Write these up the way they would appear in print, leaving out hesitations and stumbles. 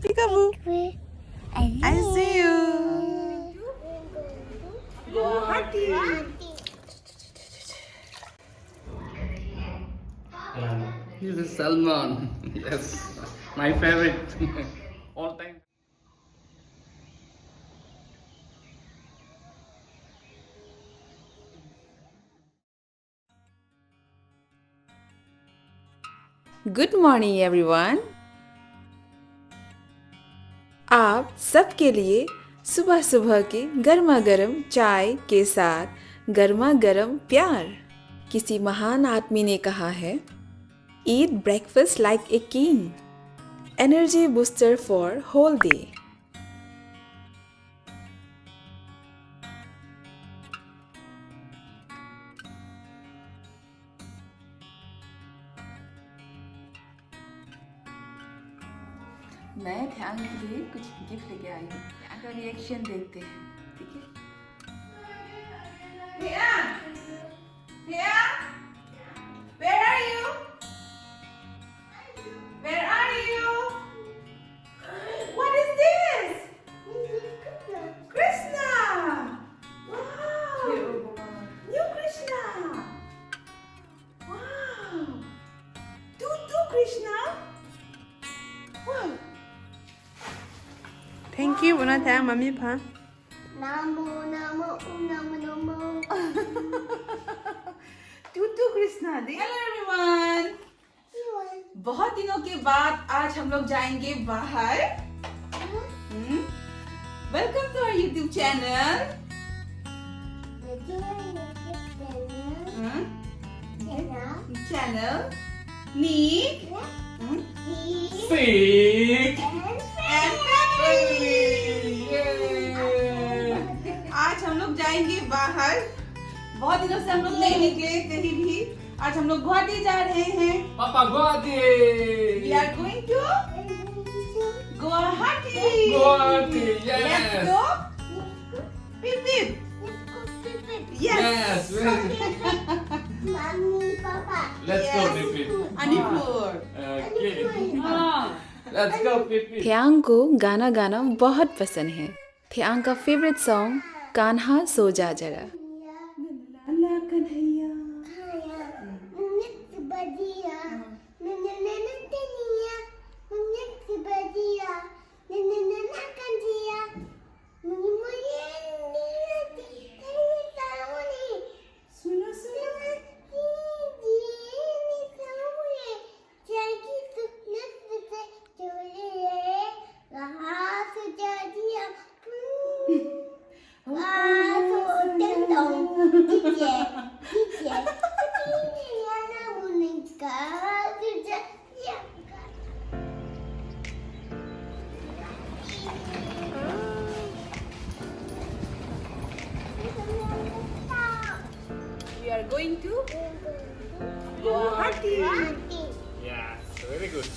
Peekaboo. I see you. Guwahati. This is Salman. Yes, my favorite all time. Good morning everyone. आप सबके लिए सुबह सुबह की गर्मा गर्म चाय के साथ गर्मा गर्म प्यार। किसी महान आदमी ने कहा है, eat breakfast like a king, energy booster for whole day. मैं ध्यान के लिए कुछ गिफ्ट लेके आई हूँ। यहाँ का रिएक्शन देखते हैं, ठीक है? Where are you? Where are you? What is this? Krishna. Wow. New Krishna. Wow. Two Krishna. Wow. Thank you, bữa nay thang mami pa. Namo namo namo namo. टू कृष्णा। Hello everyone. बहुत दिनों के बाद आज हम लोग जाएंगे बाहर। Welcome to our YouTube channel. Channel नीक Sick. And family. आज हम लोग जाएंगे बाहर। बहुत दिनों से हम लोग नहीं निकले कहीं भी। आज हम लोग गुवाहाटी जा रहे हैं। Papa Guwahati. We are going to Guwahati. Guwahati. Let's Yes. go. Pip pip. Yes. Mommy, Papa. Let's go, Yes. Pippi. Anipur. Okay. Let's go, Pippi. थियांग को गाना गाना बहुत पसंद है। थियांग का फेवरेट सॉन्ग कान्हा सो जा जरा। कन्हैया। सुनो सुनो। We are going to Guwahati. Yes, very good.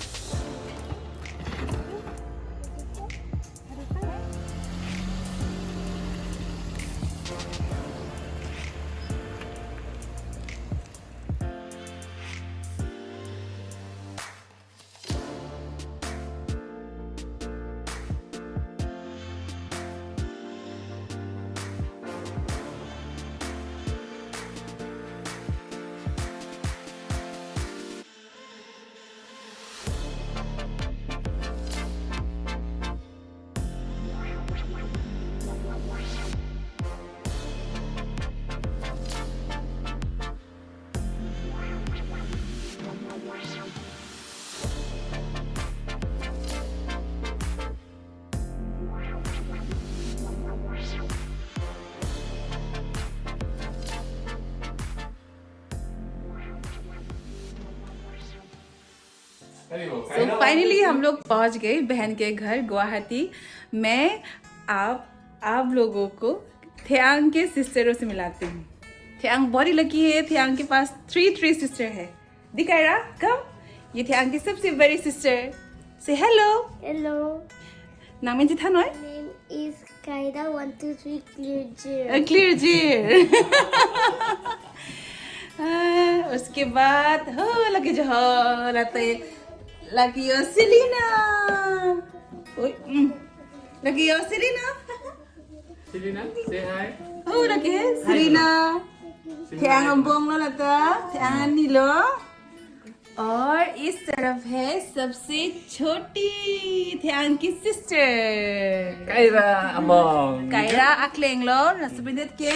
तो फाइनली हम लोग पहुंच गए बहन के घर गुवाहाटी। मैं आप लोगों को थियांग के सिस्टरों से मिलाती हूँ। थियांग बहुत ही लकी है। थियांग के पास थ्री सिस्टर है। दिखाएगा कम। ये थियांग की सबसे बड़ी सिस्टर। से हेलो। Hello. नाम जिथा नॉय। Name is Kaida 123 Clear Jeer. Clear जी। उसके बाद हो लगे जो हो लाते लकी सेलिना। Uy, lagi yo Serena. Selena, say hi. Oh, lagi है Serena. Thiang ambong lo lata, thiang ni lo. और इस तरफ है सबसे छोटी थियांग की सिस्टर Kaira among. कायरा अक्लेंग लो नसबिंदत के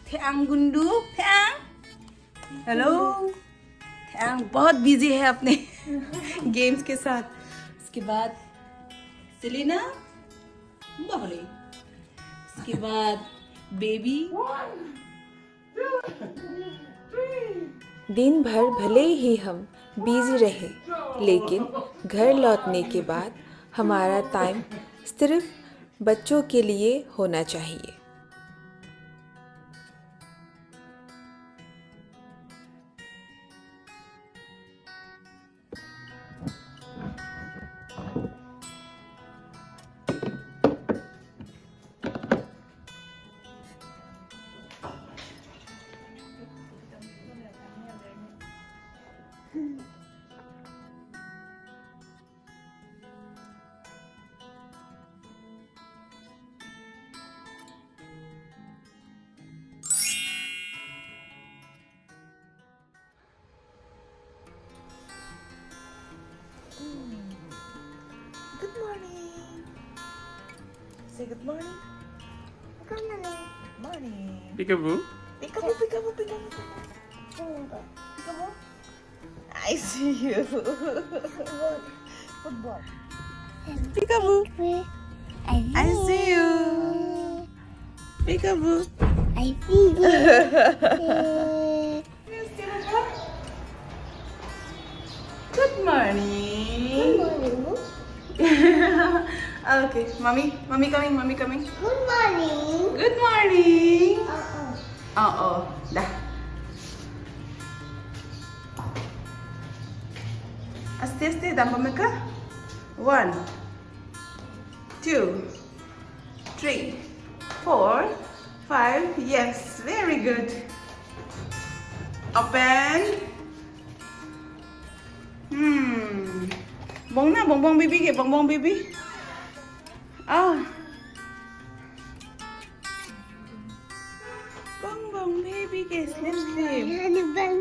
थियांग गुंडू थियांग हेलो थियांग बहुत बिजी है अपने गेम्स के साथ उसके बाद सेलिना बबली उसके बाद बेबी दिन भर भले ही हम बिजी रहे लेकिन घर लौटने के बाद हमारा टाइम सिर्फ बच्चों के लिए होना चाहिए। Good morning. Say good morning. Good morning. Morning. Peekaboo. Peekaboo, peekaboo, peekaboo, peekaboo. Peekaboo. I see you. Football. Peekaboo. I see you. Peekaboo. I see you. Good morning. Okay, mommy coming, mommy coming. Good morning. Good morning. Uh-oh. Oo, dah. Aste-aste, dampa mereka. 1, 2, 3, 4, 5. Yes, very good. Open. Bong na, bongbong baby ke, bongbong baby. Ah. Bongbong baby ke, sleep sleep. Honey bun.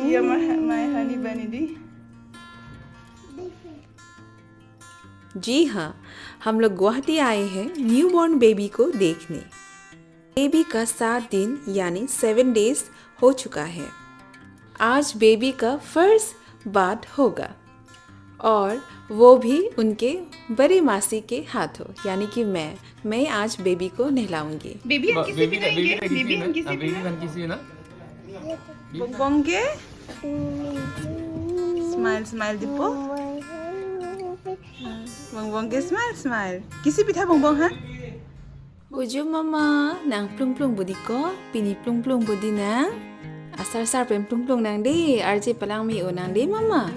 Yeah, my honey bunny दी. जी हाँ, हम लोग गुवाहाटी आए हैं newborn baby को देखने। Baby का 7 दिन यानी 7 डेज हो चुका है। आज बेबी का फर्स्ट बाथ होगा और वो भी उनके बड़ी मासी के हाथों यानी कि मैं आज बेबी को नहलाऊंगी। Baby हम किसे पिलाएंगे? Baby हम किसे Baby kan kisi na. bongbong के? Smile smile दिपो. Bongbong के smile smile. किसी पिथा bongbong ha? Ujo mama, nang plung plung budi ko, pini plung plung budi nang. Asar sar plung plung nang di, arje palang mi o nang di mama।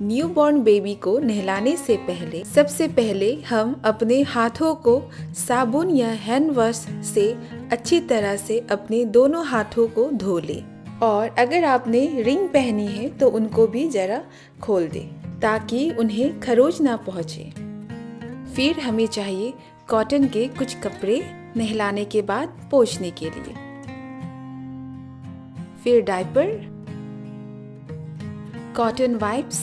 Newborn baby को नहलाने से पहले सबसे पहले हम अपने हाथों को साबुन या हैंड वॉश से अच्छी तरह से अपने दोनों हाथों को धो लें और अगर आपने रिंग पहनी है तो उनको भी जरा खोल दें ताकि उन्हें खरोच ना पहुंचे। फिर हमें चाहिए कॉटन के कुछ कपड़े नहलाने के बाद पोंछने के लिए, फिर डायपर, कॉटन वाइप्स,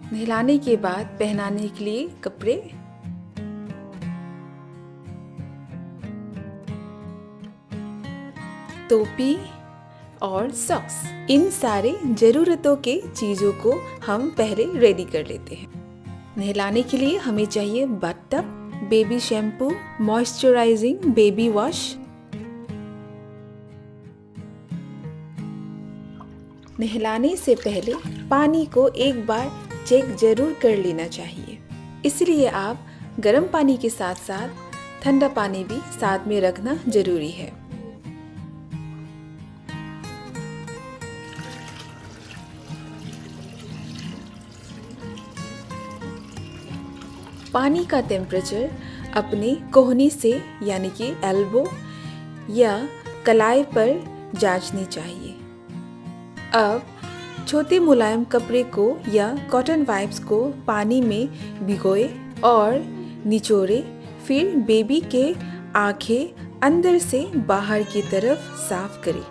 नहलाने के बाद पहनाने के लिए कपड़े, टोपी और सॉक्स। इन सारे जरूरतों के चीजों को हम पहले रेडी कर लेते हैं। नहलाने के लिए हमें चाहिए bath tub, baby shampoo, moisturising baby wash. नहलाने से पहले पानी को एक बार चेक जरूर कर लेना चाहिए, इसलिए आप गर्म पानी के साथ साथ ठंडा पानी भी साथ में रखना जरूरी है। पानी का टेम्परेचर अपने कोहनी से यानी कि एल्बो या कलाई पर जांचनी चाहिए। अब छोटे मुलायम कपड़े को या कॉटन वाइप्स को पानी में भिगोए और निचोड़े। फिर बेबी के आंखें अंदर से बाहर की तरफ साफ करें।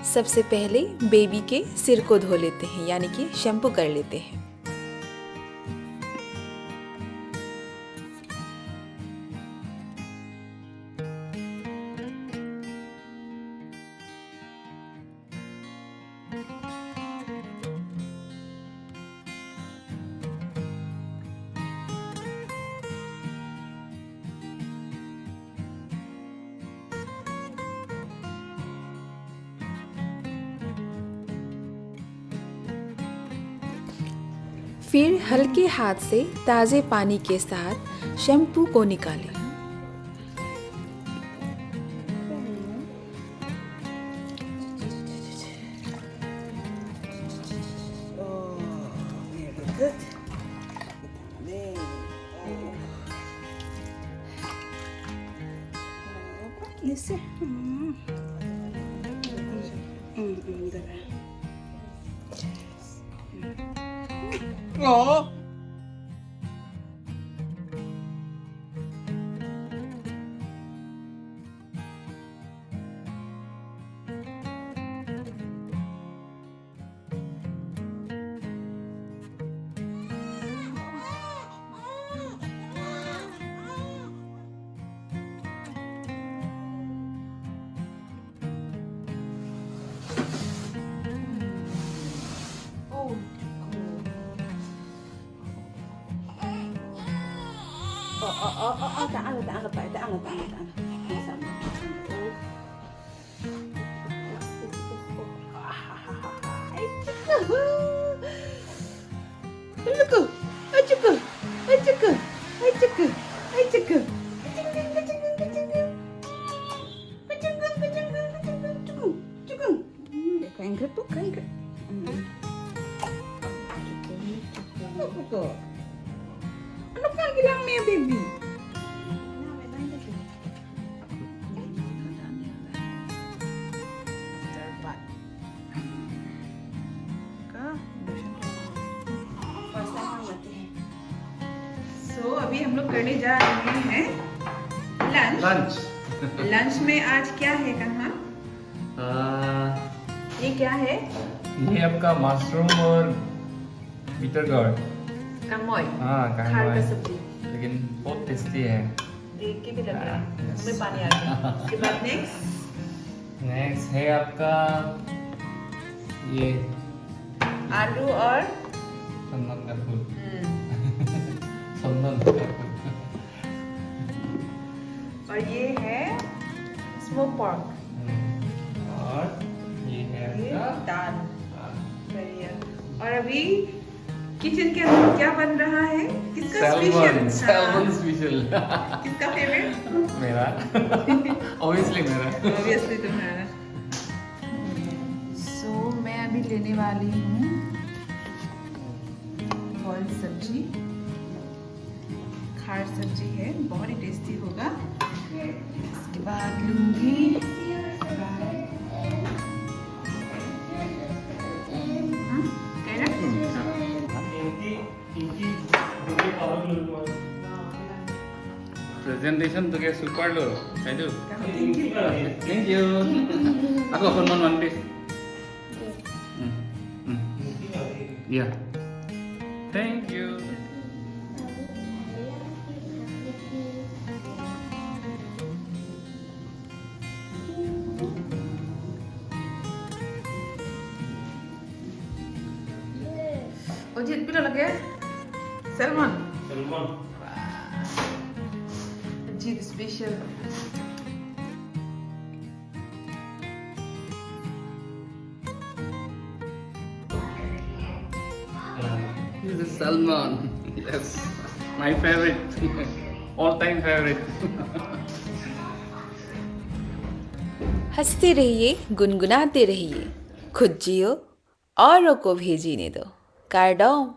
सबसे पहले बेबी के सिर को धो लेते हैं, यानी कि शैम्पू कर लेते हैं। फिर हल्के हाथ से ताज़े पानी के साथ शैम्पू को निकालें। Ano kang bilang niya, baby? So अभी हम लोग करने जा रहे हैं लंच। लंच में आज क्या है कहाँ? ये क्या है? ये आपका मशरूम और बीटर गार्ड। कांगमोय। हाँ, खार का सब्जी। लेकिन बहुत टेस्टी है। देख के भी लग रहा है, मुंह में पानी आ गया। उसके बाद नेक्स्ट है आपका ये आलू और चंदन का फूल। चंदन का फूल। और ये है स्मोक पोर्क। और ये है ये आपका दाल। बढ़िया। और अभी किचन के अंदर क्या बन रहा है? किसका स्पेशल? Salmon special. किसका फेवरेट? मेरा। ऑब्वियसली मेरा। ऑब्वियसली तुम्हारा। सो मैं अभी लेने वाली हूँ बॉइल्ड सब्जी। खार सब्जी है, बहुत ही टेस्टी होगा। इसके बाद लूंगी fry. Presentation to get super low. I do. Thank you. Aku akan one please. Yeah. Thank you. Ajit पिला लगे Salman Ajit special This is Salman. Yes, my favorite, all-time favorite. हंसते रहिए, गुनगुनाते रहिए, खुद जियो औरों को भी जीने दो। कार्डोम।